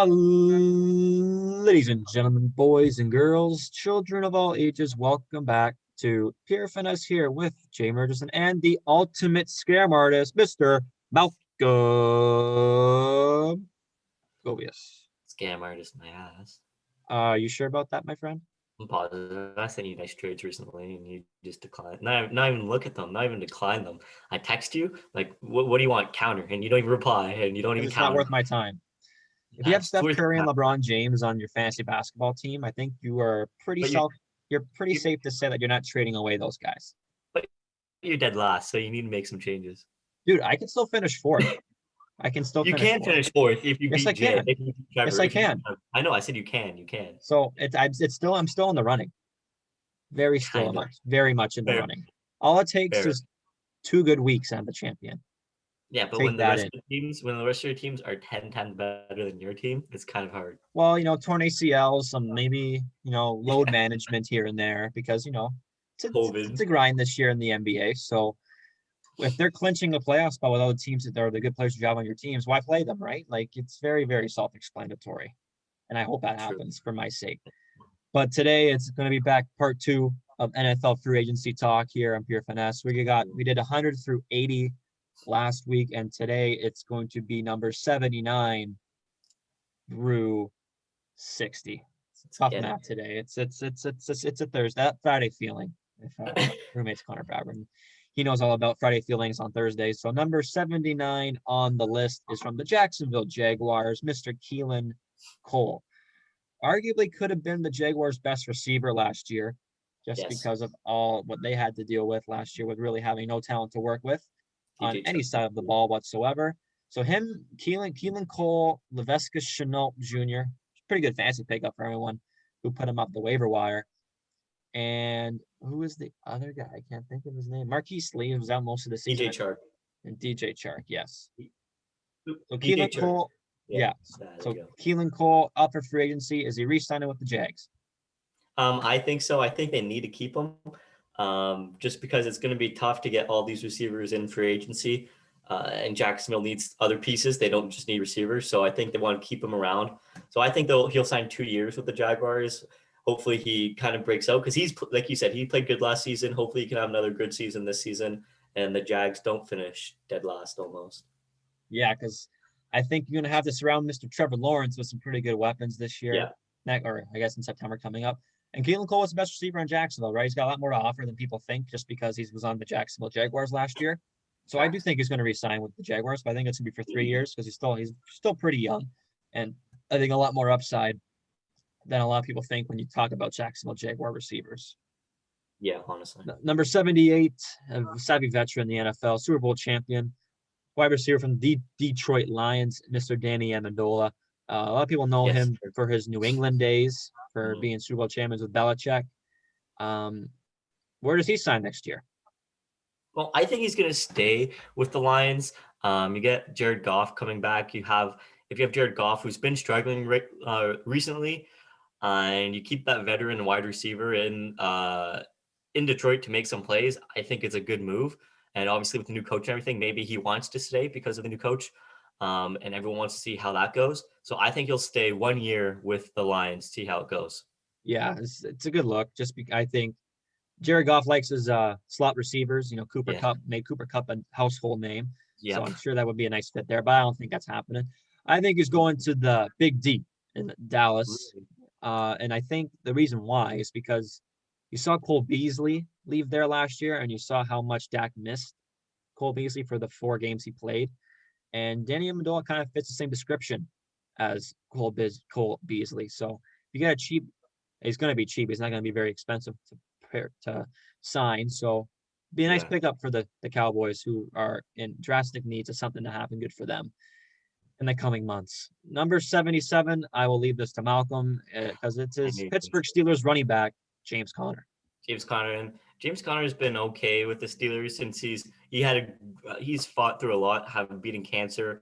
Ladies and gentlemen, boys and girls, children of all ages, welcome back to Pure Finesse here with Jay Murchison and the ultimate scam artist, Mr. Malcolm Gobius. Scam artist, my ass. You sure about that, my friend? I'm positive. I sent you nice trades recently, and you just declined. Not even look at them. Not even decline them. I text you like, "What do you want?" Counter, and you don't even reply, and you don't even It's not counter. worth my time. If you have It's Steph worth Curry and that. LeBron James on your fantasy basketball team, I think you are pretty But you're pretty you, safe to say that you're not trading away those guys. but you're dead last, so you need to make some changes. Dude, I can still finish fourth. I can still You finish can fourth. finish fourth if you Yes, beat I Jay. can. If you beat Trevor, Yes, I if you beat can. Trevor. I know. I said you can. You can. So I'm still in the running. Kind of. Very much in the Fair. running. All it takes Fair. is 2 good weeks and the champion. Yeah, but Take when the that rest in. of the teams, when the rest of your teams are 10 times better than your team, it's kind of hard. Well, torn ACLs, some maybe, load management here and there because, it's COVID. a grind this year in the NBA. So if they're clinching the playoff spot with all the teams that are the good players you have on your teams, why play them, right? Like it's very, very self-explanatory. And I hope that True. happens for my sake. But today it's going to be back part 2 of NFL free agency talk here on Pure Finesse. We did 100 through 80 last week, and today it's going to be number 79 through 60. It's tough math today. It's a Thursday, that Friday feeling. If roommate's Connor Fabrin, he knows all about Friday feelings on Thursdays. So number 79 on the list is from the Jacksonville Jaguars, Mr. Kayla Cole. Arguably could have been the Jaguars' best receiver last year, just because of all what they had to deal with last year with really having no talent to work with on any side of the ball whatsoever. So him, Kayla Cole, Laviska Shenault Jr., pretty good fantasy pickup for everyone who put him up the waiver wire. And who is the other guy? I can't think of his name. Marquise Lee was out most of the season. DJ Chark. And DJ Chark, yes. So DJ Kayla Cole, yeah. So Kayla Cole up for free agency. Is he re-signing with the Jags? I think so. I think they need to keep him, just because it's going to be tough to get all these receivers in free agency. And Jacksonville needs other pieces. They don't just need receivers. So I think they want to keep him around. So I think he'll sign 2 years with the Jaguars. Hopefully he kind of breaks out because he's, like you said, he played good last season. Hopefully he can have another good season this season and the Jags don't finish dead last almost. Yeah, because I think you're going to have to surround Mr. Trevor Lawrence with some pretty good weapons this year. Yeah. Or I guess in September coming up. And Kayla Cole is the best receiver in Jacksonville, right? He's got a lot more to offer than people think just because he was on the Jacksonville Jaguars last year. So I do think he's going to re-sign with the Jaguars, but I think it's going to be for 3 years because he's still pretty young. And I think a lot more upside than a lot of people think when you talk about Jacksonville Jaguar receivers. Yeah, honestly. Number 78, a savvy veteran in the NFL, Super Bowl champion, wide receiver from the Detroit Lions, Mr. Danny Amendola. A lot of people know him for his New England days, for being Super Bowl champions with Belichick. Where does he sign next year? Well, I think he's going to stay with the Lions. You get Jared Goff coming back. If you have Jared Goff, who's been struggling recently, and you keep that veteran wide receiver in Detroit to make some plays, I think it's a good move. And obviously with the new coach and everything, maybe he wants to stay because of the new coach. And everyone wants to see how that goes. So I think he'll stay 1 year with the Lions, see how it goes. Yeah, it's a good look. I think Jared Goff likes his slot receivers. Cooper Kupp made Cooper Kupp a household name. Yep. So I'm sure that would be a nice fit there, but I don't think that's happening. I think he's going to the Big D in Dallas. And I think the reason why is because you saw Cole Beasley leave there last year, and you saw how much Dak missed Cole Beasley for the 4 games he played. And Danny Amendola kind of fits the same description as Cole Beasley. So if you get a cheap, he's going to be cheap. He's not going to be very expensive to sign. So be a nice pickup for the Cowboys, who are in drastic needs of something to happen good for them in the coming months. Number 77, I will leave this to Malcolm because it's his Pittsburgh Steelers running back, James Conner. James Conner has been okay with the Steelers since he's fought through a lot, beating cancer,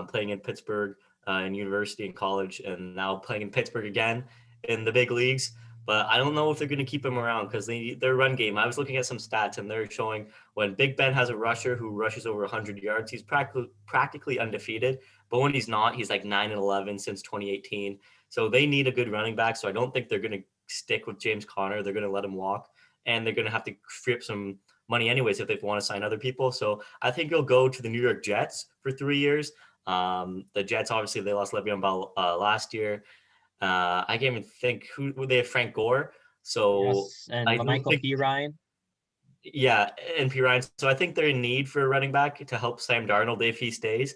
playing in Pittsburgh in university and college, and now playing in Pittsburgh again in the big leagues. but I don't know if they're going to keep him around because their run game. I was looking at some stats, and they're showing when Big Ben has a rusher who rushes over 100 yards, he's practically undefeated. But when he's not, he's like 9-11 since 2018. So they need a good running back. So I don't think they're going to stick with James Conner. They're going to let him walk, and they're going to have to free up some money anyways if they want to sign other people. So I think he'll go to the New York Jets for 3 years. The Jets, obviously, they lost Le'Veon Bell last year. I can't even think who they have. Frank Gore. So Yes, and I don't Michael think, P. Ryan. yeah, and P. Ryan. So I think they're in need for a running back to help Sam Darnold if he stays,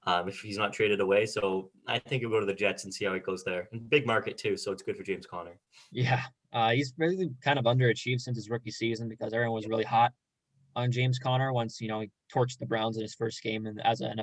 if he's not traded away. So I think he'll go to the Jets and see how it goes there. And big market too, so it's good for James Conner. Yeah, he's really kind of underachieved since his rookie season because everyone was really hot on James Conner once he torched the Browns in his first game and as an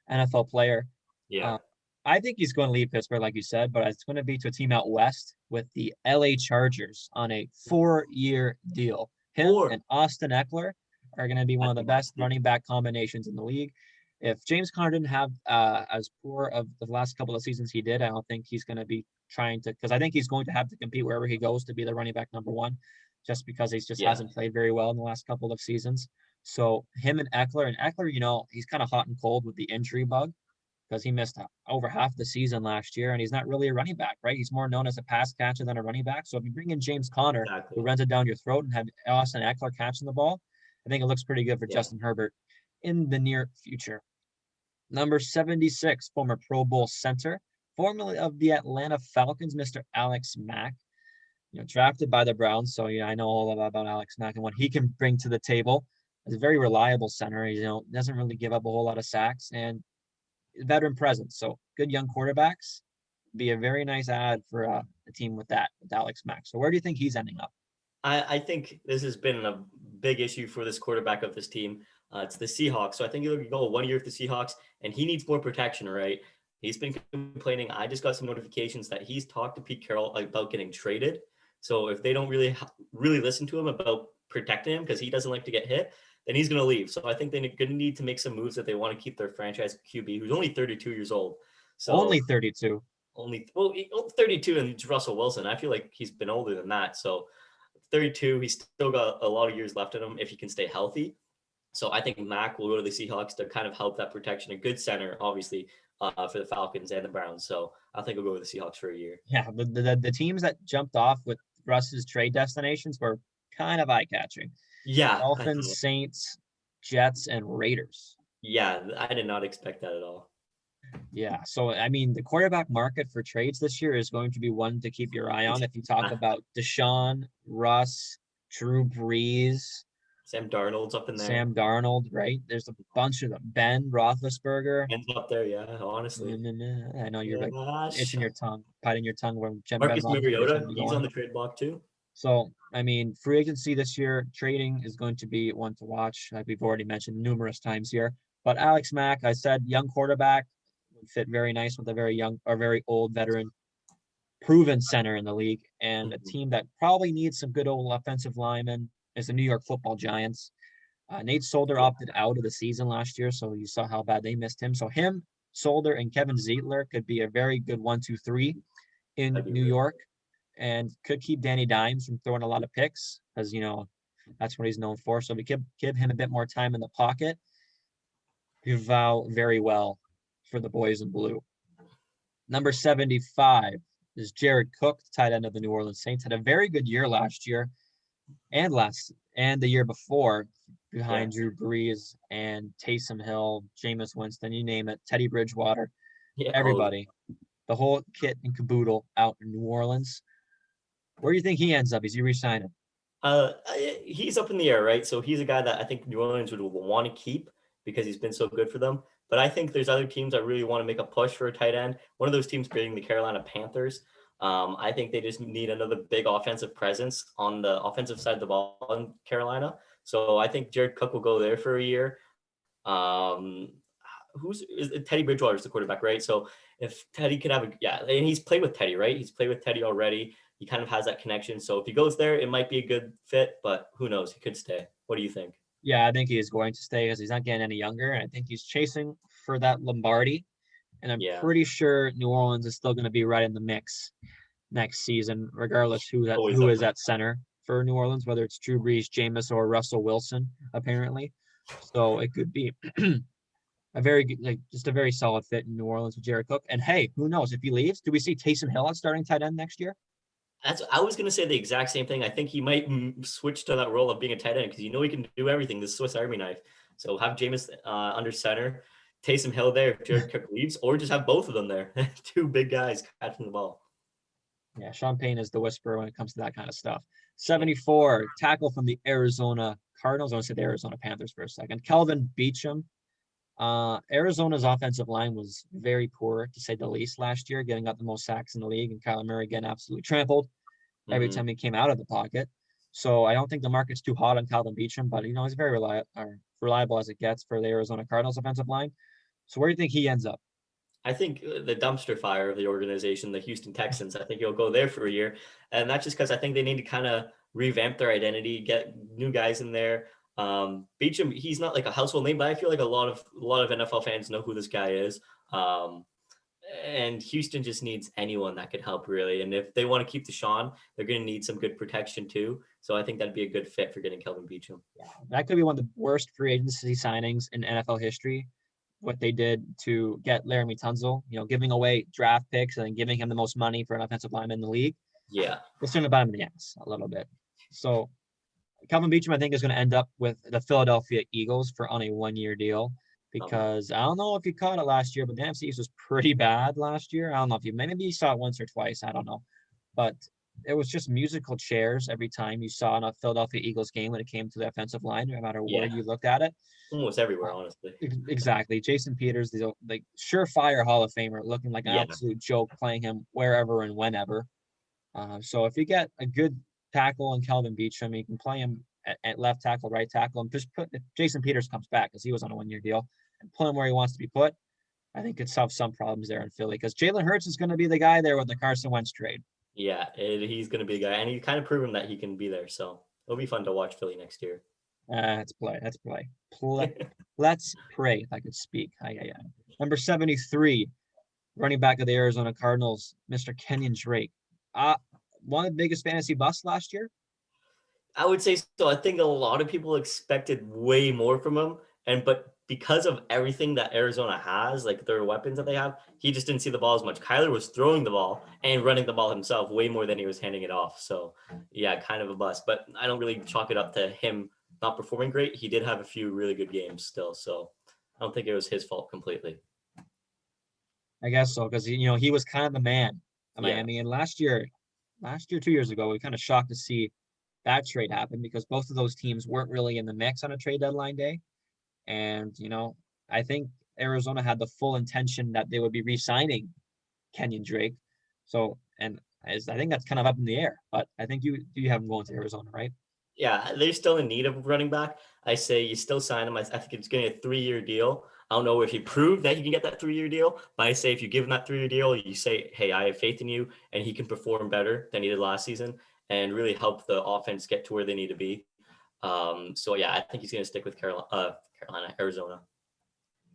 NFL player. Yeah. I think he's going to leave Pittsburgh, like you said, but it's going to be to a team out west with the LA Chargers on a 4-year deal. Him and Austin Eckler are going to be one of the best running back combinations in the league. If James Conner didn't have as poor of the last couple of seasons he did, I don't think he's going to be trying to, because I think he's going to have to compete wherever he goes to be the running back number one, just because he just hasn't played very well in the last couple of seasons. So him and Eckler, he's kind of hot and cold with the injury bug because he missed over half the season last year, and he's not really a running back, right? He's more known as a pass catcher than a running back. So if you bring in James Conner, who runs it down your throat, and have Austin Eckler catching the ball, I think it looks pretty good for Justin Herbert in the near future. Number 76, former Pro Bowl center, formerly of the Atlanta Falcons, Mr. Alex Mack, drafted by the Browns. So, I know all about Alex Mack and what he can bring to the table. He's a very reliable center. He, doesn't really give up a whole lot of sacks and veteran presence. So good young quarterbacks. Be a very nice ad for a team with Alex Mack. So where do you think he's ending up? I think this has been a big issue for this quarterback of this team. It's the Seahawks. So I think he'll go 1 year with the Seahawks, and he needs more protection, right? He's been complaining. I just got some notifications that he's talked to Pete Carroll about getting traded. So if they don't really listen to him about protecting him because he doesn't like to get hit, then he's going to leave. So I think they're going to need to make some moves that they want to keep their franchise QB, who's only 32 years old. So only 32. 32, and it's Russell Wilson. I feel like he's been older than that. So 32, he's still got a lot of years left in him if he can stay healthy. So I think Mack will go to the Seahawks to kind of help that protection. A good center, obviously, for the Falcons and the Browns. So I think he'll go with the Seahawks for a year. Yeah, the teams that jumped off with Russ's trade destinations were kind of eye-catching. Yeah. Dolphins, Saints, Jets, and Raiders. Yeah, I did not expect that at all. Yeah, so I mean, the quarterback market for trades this year is going to be one to keep your eye on. If you talk about Deshaun, Russ, Drew Brees, Sam Darnold's up in there. Sam Darnold, right? There's a bunch of them. Ben Roethlisberger. Ben's up there, yeah, honestly. I know you're like itching your tongue, biting your tongue when Marcus Mariota, he's on the trade block too. So, I mean, free agency this year, trading is going to be one to watch, like we've already mentioned numerous times here. But Alex Mack, I said, young quarterback, would fit very nice with a very young or very old veteran, proven center in the league, and a team that probably needs some good old offensive linemen is the New York Football Giants. Nate Solder opted out of the season last year, so you saw how bad they missed him. So him, Solder, and Kevin Zeitler could be a very good 1-2-3 in New York, and could keep Danny Dimes from throwing a lot of picks because, that's what he's known for. So we could give him a bit more time in the pocket. You vow very well for the boys in blue. Number 75 is Jared Cook, tight end of the New Orleans Saints. Had a very good year last year and the year before behind Drew Brees and Taysom Hill, Jameis Winston, you name it, Teddy Bridgewater, everybody. The whole kit and caboodle out in New Orleans. Where do you think he ends up? Is he re-signing? He's up in the air, right? So he's a guy that I think New Orleans would want to keep because he's been so good for them. But I think there's other teams that really want to make a push for a tight end. One of those teams being the Carolina Panthers. I think they just need another big offensive presence on the offensive side of the ball in Carolina. So I think Jared Cook will go there for a year. Teddy Bridgewater is the quarterback, right? So if Teddy could have and he's played with Teddy, right? He's played with Teddy already. He kind of has that connection. So if he goes there, it might be a good fit, but who knows? He could stay. What do you think? Yeah, I think he is going to stay because he's not getting any younger. And I think he's chasing for that Lombardi. And I'm pretty sure New Orleans is still going to be right in the mix next season, regardless Always who up. is at center for New Orleans, whether it's Drew Brees, Jameis, or Russell Wilson, apparently. So it could be a very good, just a very solid fit in New Orleans with Jared Cook. And hey, who knows if he leaves? Do we see Taysom Hill at starting tight end next year? I was going to say the exact same thing. I think he might switch to that role of being a tight end because he can do everything. The Swiss Army knife. So have Jameis under center, Taysom Hill there if Jared Cook leaves, or just have both of them there. Two big guys catching the ball. Yeah, Sean Payne is the whisperer when it comes to that kind of stuff. 74, tackle from the Arizona Cardinals. I want to say the Arizona Panthers for a second. Kelvin Beecham. Arizona's offensive line was very poor, to say the least, last year, getting up the most sacks in the league, and Kyler Murray getting absolutely trampled every time he came out of the pocket. So I don't think the market's too hot on Calvin Beecham, but he's very reliable as it gets for the Arizona Cardinals offensive line. So where do you think he ends up? I think the dumpster fire of the organization, the Houston Texans, I think he'll go there for a year. And that's just because I think they need to kind of revamp their identity, get new guys in there. Beecham, he's not like a household name, but I feel like a lot of NFL fans know who this guy is. And Houston just needs anyone that could help, really. And if they want to keep Deshaun, they're going to need some good protection too. So I think that'd be a good fit for getting Kelvin Beecham. Yeah, that could be one of the worst free agency signings in NFL history. What they did to get Laramie Tunzel, giving away draft picks and then giving him the most money for an offensive lineman in the league. Yeah. It's going to bite him in the ass a little bit. So Kelvin Beecham, I think, is going to end up with the Philadelphia Eagles on a 1-year deal because I don't know if you caught it last year, but the NFC East was pretty bad last year. I don't know if maybe you saw it once or twice. I don't know. But it was just musical chairs every time you saw in a Philadelphia Eagles game when it came to the offensive line, no matter where you looked at it. Almost everywhere, honestly. Exactly. Jason Peters, the surefire Hall of Famer, looking like an absolute joke, playing him wherever and whenever. So if you get a good tackle in Kelvin Beecham, you can play him at left tackle, right tackle, and just if Jason Peters comes back because he was on a 1-year deal, and put him where he wants to be put. I think it solves some problems there in Philly because Jalen Hurts is going to be the guy there with the Carson Wentz trade. Yeah, he's going to be a guy, and he's kind of proven that he can be there. So it'll be fun to watch Philly next year. Let's play. Let's pray, if I could speak. Number 73, running back of the Arizona Cardinals, Mr. Kenyon Drake. One of the biggest fantasy busts last year. I would say so. I think a lot of people expected way more from him, but because of everything that Arizona has, like their weapons that they have, he just didn't see the ball as much. Kyler was throwing the ball and running the ball himself way more than he was handing it off. So yeah, kind of a bust, but I don't really chalk it up to him not performing great. He did have a few really good games still. So I don't think it was his fault completely. I guess so. Cause he was kind of the man in Miami. And last year, 2 years ago, we kind of shocked to see that trade happen because both of those teams weren't really in the mix on a trade deadline day. And, I think Arizona had the full intention that they would be re-signing Kenyon Drake. So, and I think that's kind of up in the air, but I think you have him going to Arizona, right? Yeah, they're still in need of running back. I say you still sign him. I think it's getting a 3-year deal. I don't know if he proved that he can get that 3-year deal, but I say if you give him that 3-year deal, you say, hey, I have faith in you, and he can perform better than he did last season and really help the offense get to where they need to be. So yeah, I think he's going to stick with Arizona.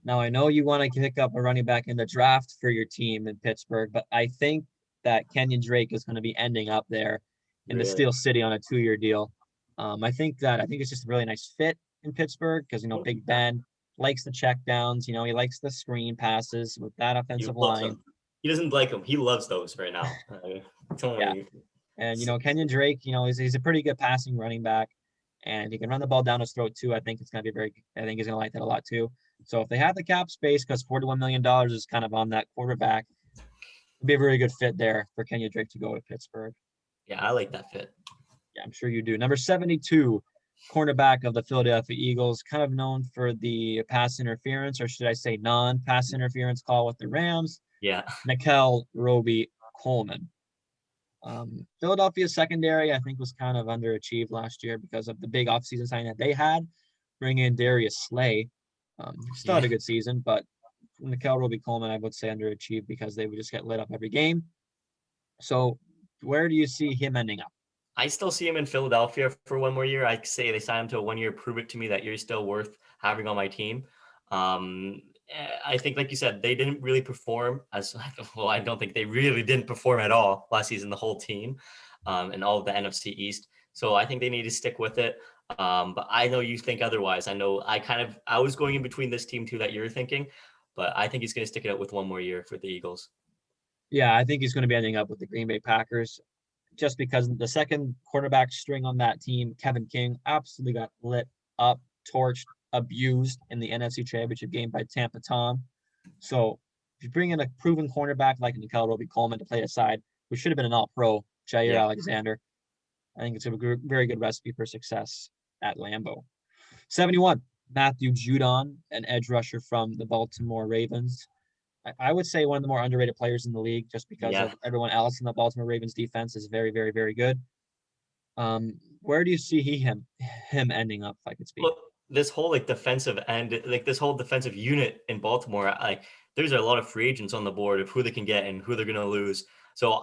Now, I know you want to pick up a running back in the draft for your team in Pittsburgh, but I think that Kenyon Drake is going to be ending up there in the Steel City on a 2-year deal. I think it's just a really nice fit in Pittsburgh because, Big Ben likes the check downs. He likes the screen passes with that offensive line. He doesn't like them. He loves those right now. And, Kenyon Drake, he's a pretty good passing running back and he can run the ball down his throat too. I think he's going to like that a lot too. So if they have the cap space, because $41 million is kind of on that quarterback, it'd be a very good fit there for Kenyon Drake to go to Pittsburgh. Yeah, I like that fit. Yeah, I'm sure you do. Number 72, cornerback of the Philadelphia Eagles, kind of known for the pass interference, or should I say non-pass interference call with the Rams. Yeah. Nickel Roby-Coleman. Philadelphia's secondary, I think, was kind of underachieved last year because of the big offseason signing that they had. Bring in Darius Slay. Still had a good season, but Nickel Roby-Coleman, I would say, underachieved because they would just get lit up every game. So where do you see him ending up? I still see him in Philadelphia for 1 more year. I say they sign him to a 1 year. Prove it to me that you're still worth having on my team. I think, like you said, they didn't really perform as well. I don't think they really didn't perform at all last season, the whole team, and all of the NFC East. So I think they need to stick with it. But I know you think otherwise. I know I was going in between this team too that you're thinking, but I think he's going to stick it out with one more year for the Eagles. Yeah, I think he's going to be ending up with the Green Bay Packers just because the second quarterback string on that team, Kevin King, absolutely got lit up, torched, abused in the NFC Championship game by Tampa Tom. So if you bring in a proven cornerback like Nikel Roby-Coleman to play aside, who should have been an all-pro, Jair Alexander, I think it's a very good recipe for success at Lambeau. 71, Matthew Judon, an edge rusher from the Baltimore Ravens. I would say one of the more underrated players in the league just because of everyone else in the Baltimore Ravens defense is very, very, very good. Where do you see him ending up, if I could speak? Look, this whole defensive end, this whole defensive unit in Baltimore, there's a lot of free agents on the board of who they can get and who they're going to lose. So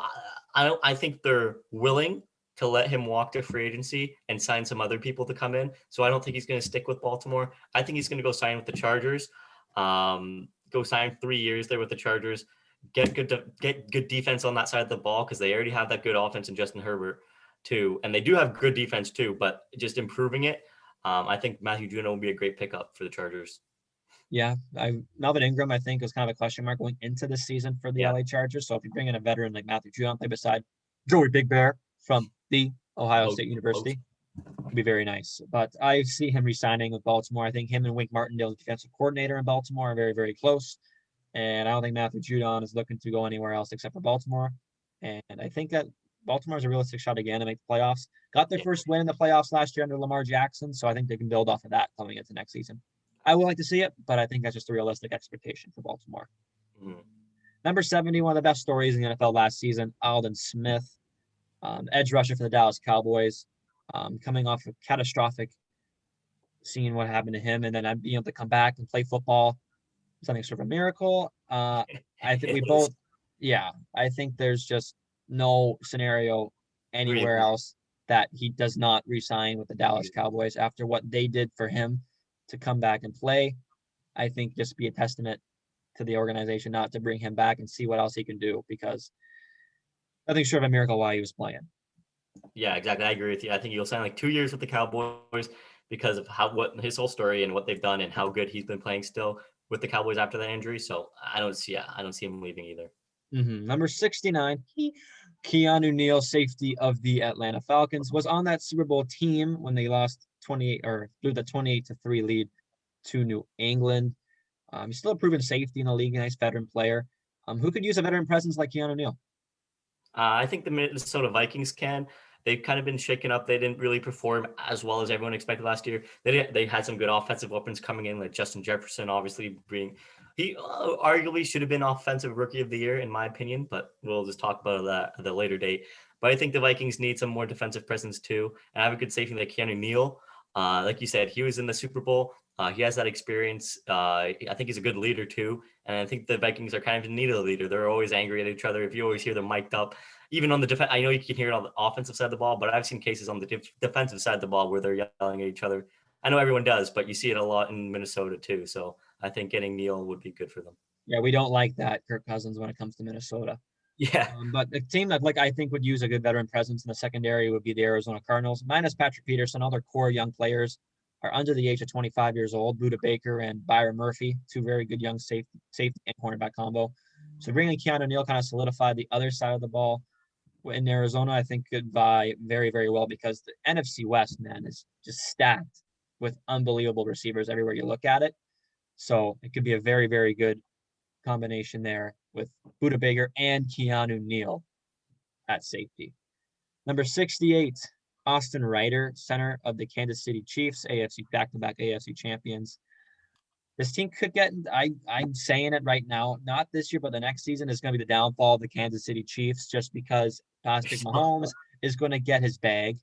I think they're willing to let him walk to free agency and sign some other people to come in. So I don't think he's going to stick with Baltimore. I think he's going to go sign with the Chargers. Go sign 3 years there with the Chargers. Get good defense on that side of the ball because they already have that good offense in Justin Herbert too, and they do have good defense too. But just improving it, I think Matthew Judon will be a great pickup for the Chargers. Yeah, Melvin Ingram, I think, is kind of a question mark going into this season for the LA Chargers. So if you bring in a veteran like Matthew Judon, play beside Joey Big Bear from the Ohio State University, would be very nice. But I see him resigning with Baltimore. I think him and Wink Martindale, the defensive coordinator in Baltimore, are very, very close. And I don't think Matthew Judon is looking to go anywhere else except for Baltimore. And I think that Baltimore has a realistic shot again to make the playoffs. Got their first win in the playoffs last year under Lamar Jackson, so I think they can build off of that coming into next season. I would like to see it, but I think that's just a realistic expectation for Baltimore. Number 70, one of the best stories in the NFL last season, Aldon Smith, edge rusher for the Dallas Cowboys, coming off a catastrophic, seeing what happened to him, and then being able to come back and play football. Something sort of a miracle. I think we both, I think there's just no scenario anywhere else that he does not re-sign with the Dallas Cowboys after what they did for him to come back and play. I think just be a testament to the organization not to bring him back and see what else he can do, because I think short of a miracle while he was playing. Yeah, exactly. I agree with you. I think he'll sign 2 years with the Cowboys because of what his whole story and what they've done and how good he's been playing still with the Cowboys after that injury. So I don't see him leaving either. Number 69, Keanu Neal, safety of the Atlanta Falcons, was on that Super Bowl team when they lost 28-3 lead to New England. He's still a proven safety in the league, a nice veteran player. Who could use a veteran presence like Keanu Neal? I think the Minnesota Vikings can. They've kind of been shaken up. They didn't really perform as well as everyone expected last year. They had some good offensive weapons coming in, like Justin Jefferson, obviously he arguably should have been offensive rookie of the year, in my opinion, but we'll just talk about that at a later date. But I think the Vikings need some more defensive presence too. And I have a good safety like Keanu Neal. Like you said, he was in the Super Bowl. He has that experience. I think he's a good leader too. And I think the Vikings are kind of in need of a leader. They're always angry at each other. If you always hear them mic'd up, even on the defense, I know you can hear it on the offensive side of the ball, but I've seen cases on the defensive side of the ball where they're yelling at each other. I know everyone does, but you see it a lot in Minnesota too. So I think getting Neal would be good for them. Yeah, we don't like that, Kirk Cousins, when it comes to Minnesota. Yeah. But the team that I think would use a good veteran presence in the secondary would be the Arizona Cardinals, minus Patrick Peterson. All their core young players are under the age of 25 years old. Budda Baker and Byron Murphy, two very good young safety and cornerback combo. So bringing Keanu Neal kind of solidified the other side of the ball in Arizona, I think could vie very, very well, because the NFC West, man, is just stacked with unbelievable receivers everywhere you look at it. So it could be a very, very good combination there with Budda Baker and Keanu Neal at safety. Number 68, Austin Reiter, center of the Kansas City Chiefs, back-to-back AFC champions. This team could get, I'm saying it right now, not this year, but the next season is going to be the downfall of the Kansas City Chiefs, just because Patrick Mahomes is going to get his bag.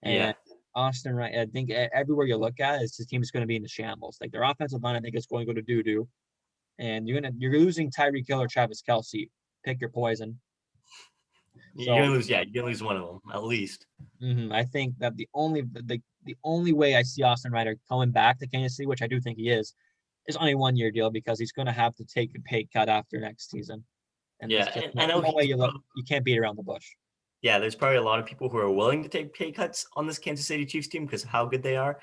And Austin Reiter, I think everywhere you look at, this team is going to be in the shambles. Like their offensive line, I think it's going to go to doo-doo. And you're losing Tyreek Hill or Travis Kelce. Pick your poison. You're gonna lose. You're gonna lose one of them at least. I think that the only way I see Austin Reiter coming back to Kansas City, which I do think he is is only 1-year deal because he's going to have to take a pay cut after next season. And there's Yeah, just and I know no way you can't beat around the bush. yeah, there's probably a lot of people who are willing to take pay cuts on this Kansas City Chiefs team because of how good they are.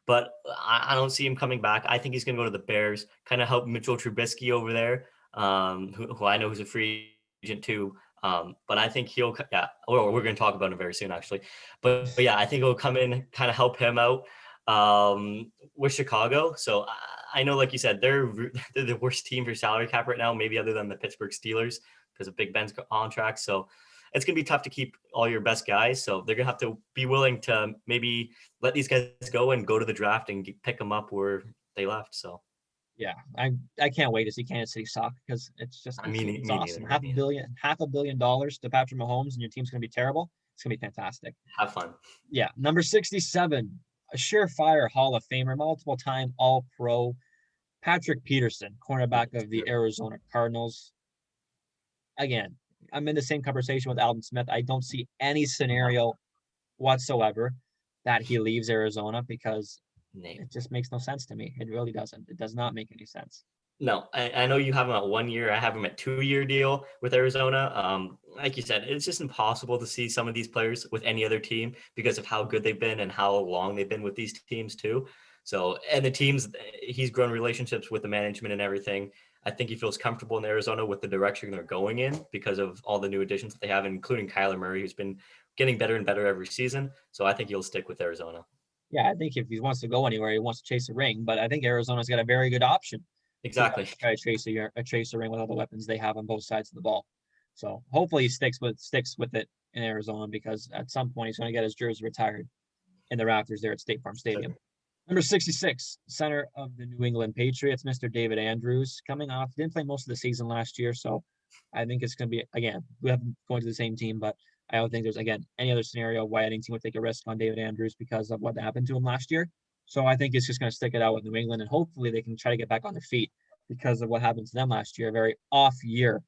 But I don't see him coming back. I think he's going to go to the Bears, kind of help Mitchell Trubisky over there, who I know is a free agent too. But I think yeah, or we're going to talk about him very soon, actually. But yeah, I think he'll come in, kind of help him out with Chicago. So I know, like you said, they're the worst team for salary cap right now, maybe other than the Pittsburgh Steelers because of Big Ben's contract. So it's going to be tough to keep all your best guys. So they're going to have to be willing to maybe let these guys go and go to the draft and pick them up where they left. So, yeah, I can't wait to see Kansas City suck because it's awesome. Neither. $500 million to Patrick Mahomes and your team's going to be terrible. It's going to be fantastic. Have fun. Yeah. Number 67, a surefire Hall of Famer, multiple time All-Pro, Patrick Peterson, cornerback of the Arizona Cardinals. Again, I'm in the same conversation with Alvin Smith. I don't see any scenario whatsoever that he leaves Arizona because it just makes no sense to me. It really doesn't. It does not make any sense. No, I know you have him at 1 year. I have him at 2-year deal with Arizona. Like you said, it's just impossible to see some of these players with any other team because of how good they've been and how long they've been with these teams too. So, and the teams, he's grown relationships with the management and everything. I think he feels comfortable in Arizona with the direction they're going in because of all the new additions that they have, including Kyler Murray, who's been getting better and better every season. So I think he'll stick with Arizona. Yeah, I think if he wants to go anywhere, he wants to chase a ring. But I think Arizona's got a very good option. Exactly. To try to chase a ring with all the weapons they have on both sides of the ball. So hopefully he sticks with it in Arizona because at some point he's going to get his jersey retired in the rafters there at State Farm Stadium. Sure. Number 66, center of the New England Patriots, Mr. David Andrews, coming off. Didn't play most of the season last year, so I think it's going to be, again, we haven't going to the same team, but I don't think there's, again, any other scenario why any team would take a risk on David Andrews because of what happened to him last year. So I think it's just going to stick it out with New England, and hopefully they can try to get back on their feet because of what happened to them last year. A very off year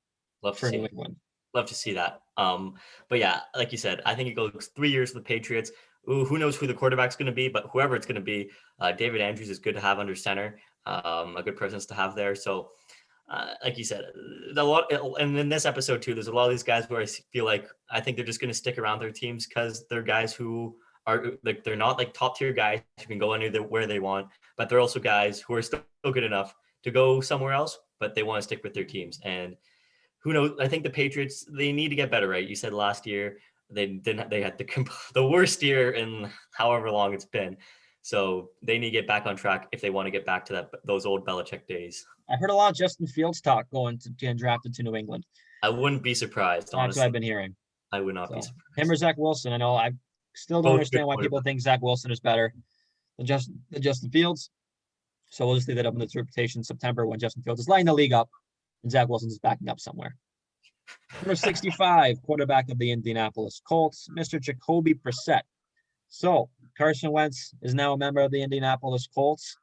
for New England. Love to see that. But yeah, like you said, I think it goes 3 years for the Patriots. Ooh, who knows who the quarterback's going to be, but whoever it's going to be, David Andrews is good to have under center, a good presence to have there. So, like you said, and in this episode too, there's a lot of these guys where I feel like I think they're just going to stick around their teams because they're guys who are like they're not like top tier guys who can go anywhere where they want, but they're also guys who are still good enough to go somewhere else, but they want to stick with their teams. And who knows? I think the Patriots, they need to get better, right? You said last year they had the worst year in however long it's been. So they need to get back on track if they want to get back to those old Belichick days. I heard a lot of Justin Fields talk going to get drafted to New England. I wouldn't be surprised, honestly. That's what I've been hearing. I would not be surprised. Him or Zach Wilson. I know I still don't understand why people think Zach Wilson is better than Justin Fields. So we'll just leave that up in the interpretation in September when Justin Fields is lighting the league up and Zach Wilson is backing up somewhere. Number 65, quarterback of the Indianapolis Colts, Mr. Jacoby Brissett. So Carson Wentz is now a member of the Indianapolis Colts,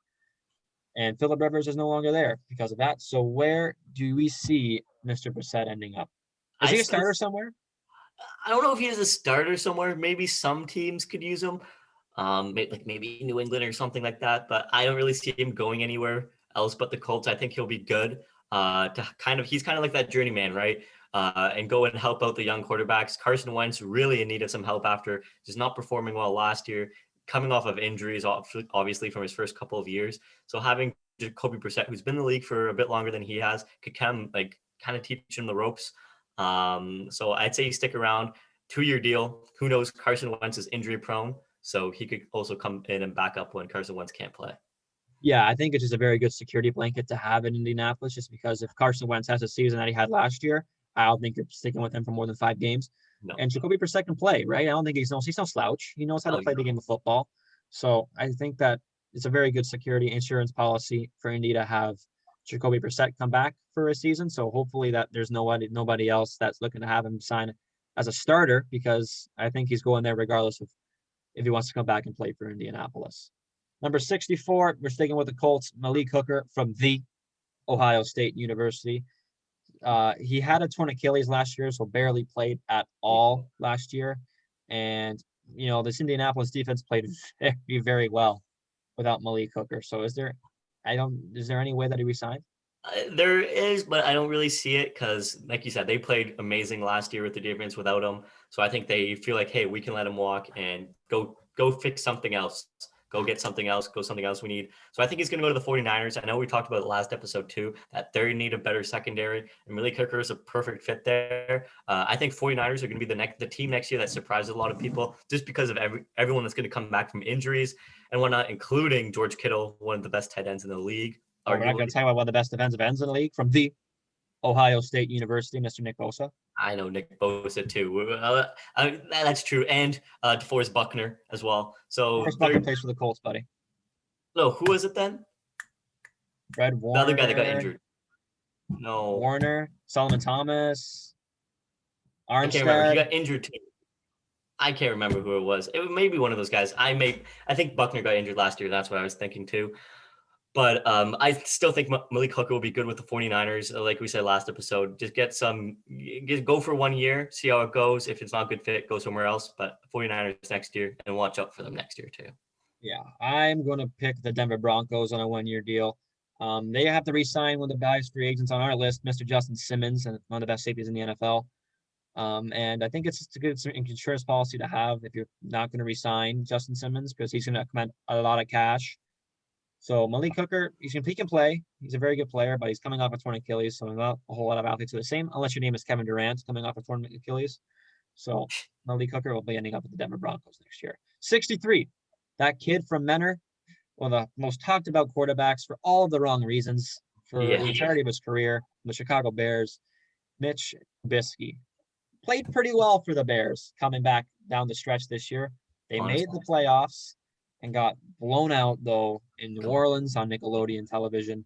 and Phillip Rivers is no longer there because of that. So where do we see Mr. Brissett ending up? Is he a starter somewhere? I don't know if he is a starter somewhere. Maybe some teams could use him. Maybe New England or something like that, but I don't really see him going anywhere else but the Colts. I think he'll be good he's kind of like that journeyman, right? And go and help out the young quarterbacks. Carson Wentz really in need of some help after just not performing well last year, coming off of injuries, obviously from his first couple of years. So having Jacoby Brissett, who's been in the league for a bit longer than he has, could kind of teach him the ropes. So I'd say stick around. 2-year deal. Who knows? Carson Wentz is injury prone. So he could also come in and back up when Carson Wentz can't play. Yeah, I think it's just a very good security blanket to have in Indianapolis, just because if Carson Wentz has a season that he had last year, I don't think you're sticking with him for more than 5 games. No. And Jacoby Brissett can play, right? I don't think he's no slouch. He knows how to play the game of football. So I think that it's a very good security insurance policy for Indy to have Jacoby Brissett come back for a season. So hopefully that there's nobody else that's looking to have him sign as a starter, because I think he's going there regardless of if he wants to come back and play for Indianapolis. Number 64, we're sticking with the Colts, Malik Hooker from the Ohio State University. He had a torn Achilles last year, so barely played at all last year. And, this Indianapolis defense played very, very well without Malik Hooker. So is there Is there any way that he resigned? There is, but I don't really see it because, like you said, they played amazing last year with the defense without him. So I think they feel like, hey, we can let him walk and go fix something else. Go get something else. Go something else we need. So I think he's going to go to the 49ers. I know we talked about it last episode too, that they need a better secondary. And Malik Hooker is a perfect fit there. I think 49ers are going to be the team next year that surprises a lot of people just because of everyone that's going to come back from injuries and whatnot, including George Kittle, one of the best tight ends in the league. Oh, we're not going to talk about one of the best defensive ends in the league from the Ohio State University, Mr. Nick Bosa. I know Nick Bosa too. That's true, and DeForest Buckner as well. So DeForest Buckner plays for the Colts, buddy. No, who was it then? Fred Warner. The other guy that got injured. No. Warner, Solomon Thomas, Armstead. I can't remember. He got injured too. I can't remember who it was. It may be one of those guys. I think Buckner got injured last year. That's what I was thinking too. But I still think Malik Hooker will be good with the 49ers. Like we said last episode, just go for 1 year, see how it goes. If it's not a good fit, go somewhere else. But 49ers next year, and watch out for them next year too. Yeah, I'm going to pick the Denver Broncos on a 1-year deal. They have to re-sign one of the best free agents on our list, Mr. Justin Simmons, and one of the best safeties in the NFL. And I think it's just a good insurance policy to have if you're not going to re-sign Justin Simmons because he's going to command a lot of cash. So Malik Hooker, he can play. He's a very good player, but he's coming off a torn Achilles, so not a whole lot of athletes are the same, unless your name is Kevin Durant coming off a torn Achilles. So Malik Hooker will be ending up with the Denver Broncos next year. 63, that kid from Menor, one of the most talked about quarterbacks for all of the wrong reasons for the entirety of his career, the Chicago Bears, Mitch Trubisky. Played pretty well for the Bears coming back down the stretch this year. They made the playoffs and got blown out, though, in New Orleans on Nickelodeon television.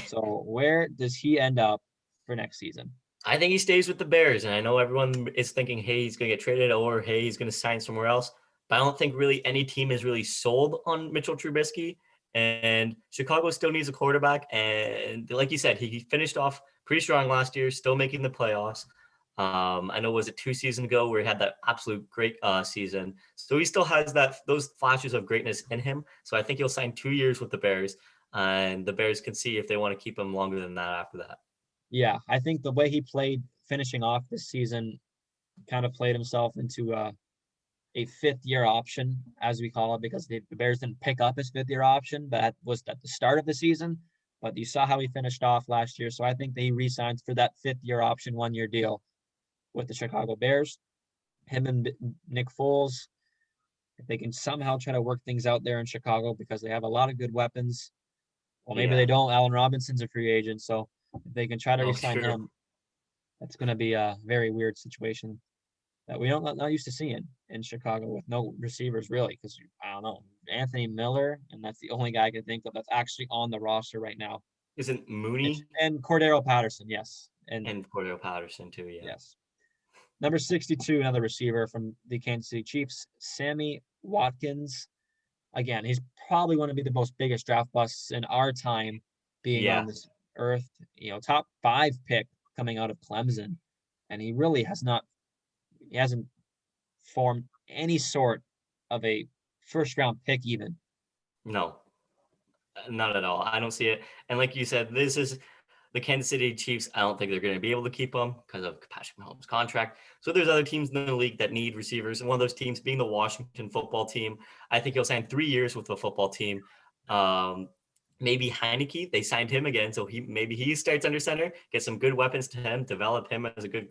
So where does he end up for next season? I think he stays with the Bears, and I know everyone is thinking, hey, he's going to get traded or, hey, he's going to sign somewhere else. But I don't think really any team is really sold on Mitchell Trubisky, and Chicago still needs a quarterback. And like you said, he finished off pretty strong last year, still making the playoffs. I know, was it 2 seasons ago where he had that absolute great season. So he still has those flashes of greatness in him. So I think he'll sign 2 years with the Bears, and the Bears can see if they want to keep him longer than that after that. Yeah, I think the way he played finishing off this season kind of played himself into a 5th-year option, as we call it, because the Bears didn't pick up his 5th-year option, but that was at the start of the season. But you saw how he finished off last year. So I think they re-signed for that 5th-year option, 1-year deal with the Chicago Bears. Him and Nick Foles, if they can somehow try to work things out there in Chicago because they have a lot of good weapons. Well, maybe they don't. Allen Robinson's a free agent, so if they can try to re-sign him, that's going to be a very weird situation that we not used to seeing in Chicago with no receivers really, because I don't know, Anthony Miller, and that's the only guy I can think of that's actually on the roster right now. Isn't Mooney? And Cordero Patterson, yes. And Cordero Patterson too, yeah. Yes. Number 62, another receiver from the Kansas City Chiefs, Sammy Watkins. Again, he's probably going to be the most biggest draft busts in our time being on this earth. Top 5 pick coming out of Clemson. And he really hasn't formed any sort of a first-round pick even. No, not at all. I don't see it. And like you said, this is the Kansas City Chiefs. I don't think they're going to be able to keep him because of Patrick Mahomes' contract. So there's other teams in the league that need receivers. And one of those teams being the Washington football team. I think he'll sign 3 years with the football team. Maybe Heineke, they signed him again. So he starts under center, get some good weapons to him, develop him as a good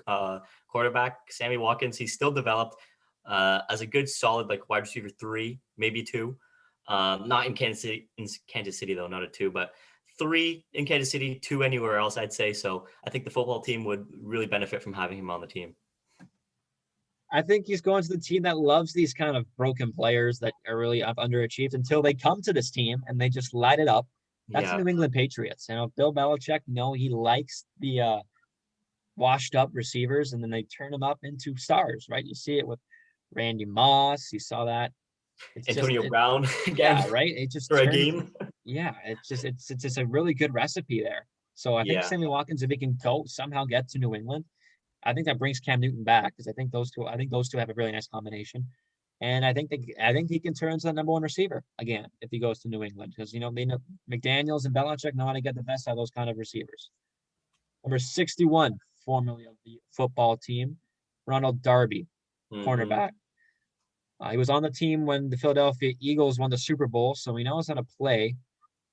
quarterback. Sammy Watkins, he's still developed as a good solid wide receiver 3, maybe 2. Not in Kansas City though, not a 2, but 3 in Kansas City, 2 anywhere else, I'd say. So I think the football team would really benefit from having him on the team. I think he's going to the team that loves these kind of broken players that are really underachieved until they come to this team and they just light it up. That's the New England Patriots. Bill Belichick, he likes the washed up receivers, and then they turn them up into stars, right? You see it with Randy Moss. You saw that. Antonio Brown again. Yeah, right. It just for a game. Yeah, it's just a really good recipe there. So I think Sammy Watkins, if he can somehow get to New England, I think that brings Cam Newton back because I think those two have a really nice combination. And I think he can turn into the number one receiver again if he goes to New England, because they know McDaniels and Belichick know how to get the best out of those kind of receivers. Number 61, formerly of the football team, Ronald Darby, cornerback. He was on the team when the Philadelphia Eagles won the Super Bowl, so he knows how to play.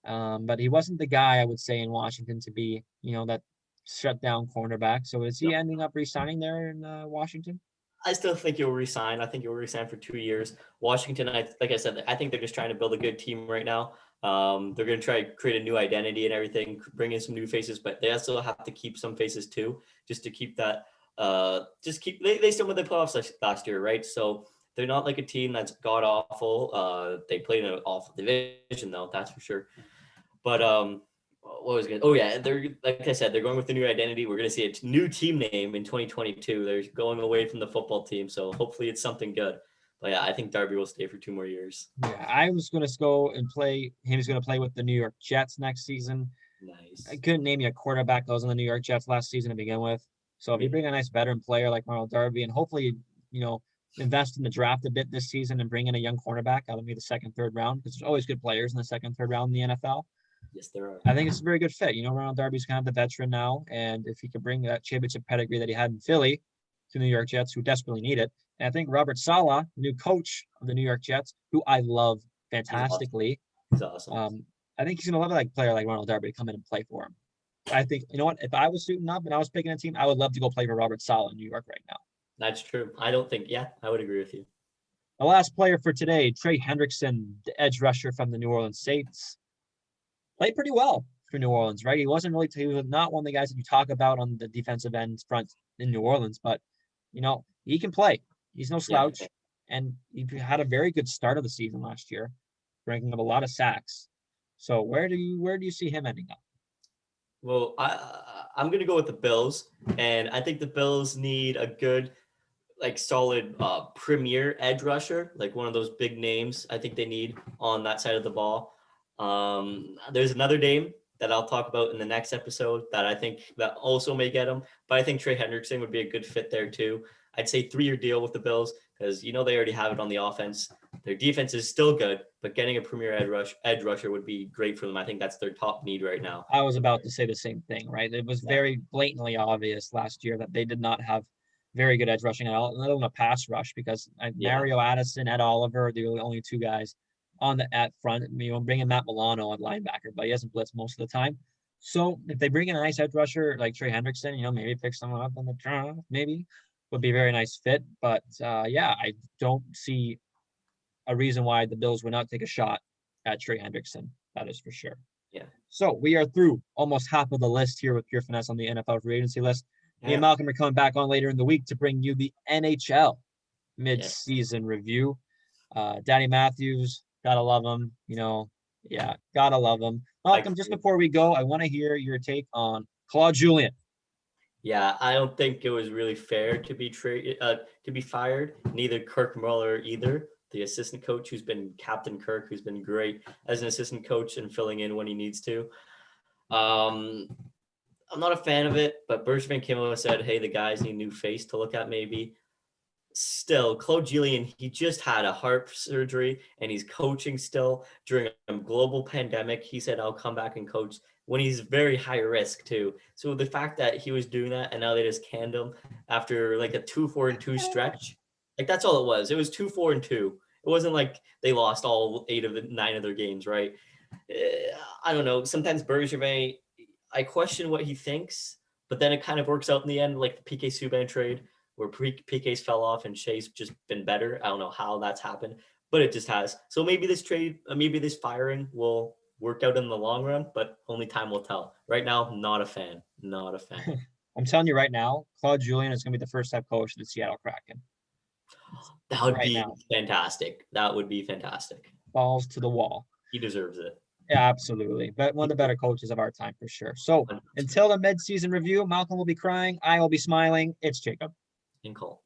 But he wasn't the guy, I would say, in Washington to be, that shutdown cornerback. So is he ending up re-signing there in Washington? I still think he'll resign. I think he'll resign for 2 years. Washington, like I said, I think they're just trying to build a good team right now. They're going to try to create a new identity and everything, bring in some new faces, but they also have to keep some faces too, just to keep that. They still won the playoffs last year, right? So they're not like a team that's god awful. They played in an awful division though, that's for sure. But what was good? Oh yeah, they're, like I said, they're going with a new identity. We're going to see a new team name in 2022. They're going away from the football team, so hopefully it's something good. But yeah, I think Darby will stay for 2 more years. Yeah, I was going to go and play. He was going to play with the New York Jets next season. Nice. I couldn't name you a quarterback that was on the New York Jets last season to begin with. So if you bring a nice veteran player like Ronald Darby, and hopefully, invest in the draft a bit this season and bring in a young cornerback out of maybe the second, third round, because there's always good players in the second, third round in the NFL. Yes, there are. I think it's a very good fit. Ronald Darby's kind of the veteran now, and if he could bring that championship pedigree that he had in Philly to New York Jets, who desperately need it. And I think Robert Saleh, the new coach of the New York Jets, who I love fantastically. He's awesome. I think he's going to love a player like Ronald Darby to come in and play for him. I think, if I was suiting up and I was picking a team, I would love to go play for Robert Saleh in New York right now. That's true. I would agree with you. The last player for today, Trey Hendrickson, the edge rusher from the New Orleans Saints. Played pretty well for New Orleans, right? He was not one of the guys that you talk about on the defensive end front in New Orleans, but, he can play. He's no slouch. And he had a very good start of the season last year, ranking up a lot of sacks. So where do you see him ending up? Well, I'm going to go with the Bills, and I think the Bills need a good, solid premier edge rusher, like one of those big names I think they need on that side of the ball. There's another name that I'll talk about in the next episode that I think that also may get him, but I think Trey Hendrickson would be a good fit there too. I'd say 3-year deal with the Bills because they already have it on the offense. Their defense is still good, but getting a premier edge rusher would be great for them. I think that's their top need right now. I was about to say the same thing, right? It was very blatantly obvious last year that they did not have very good edge rushing at all, let alone a pass rush, because Mario Addison, Ed Oliver, they were the only two guys at front. Bring in Matt Milano at linebacker, but he hasn't blitzed most of the time. So if they bring in a nice edge rusher like Trey Hendrickson, maybe pick someone up on the draft, maybe would be a very nice fit. But I don't see a reason why the Bills would not take a shot at Trey Hendrickson. That is for sure. Yeah. So we are through almost half of the list here with Pure Finesse on the NFL free agency list. Me and Malcolm are coming back on later in the week to bring you the NHL mid-season review. Daddy Matthews, gotta love him. Gotta love him. Malcolm, just before we go, I want to hear your take on Claude Julien. Yeah, I don't think it was really fair to be fired. Neither Kirk Muller either, the assistant coach who's been Captain Kirk, who's been great as an assistant coach and filling in when he needs to. I'm not a fan of it, but Berge Van Kimmel said, hey, the guys need a new face to look at maybe. Still, Claude Julien, he just had a heart surgery and he's coaching still during a global pandemic. He said, I'll come back and coach when he's very high risk too. So the fact that he was doing that and now they just canned him after a 2-4-2 stretch, that's all it was. It was 2-4-2. It wasn't like they lost all 8 of the 9 of their games, right? I don't know. Sometimes Bergevin, I question what he thinks, but then it kind of works out in the end, like the PK Subban trade, where PK's fell off and Shea's just been better. I don't know how that's happened, but it just has. So maybe this firing will work out in the long run, but only time will tell. Right now, not a fan. I'm telling you right now, Claude Julien is going to be the first head coach of the Seattle Kraken. That would be fantastic. That would be fantastic. Balls to the wall. He deserves it. Yeah, absolutely. But one of the better coaches of our time for sure. So 100%. Until the mid-season review, Malcolm will be crying. I will be smiling. It's Jacob. And Cole.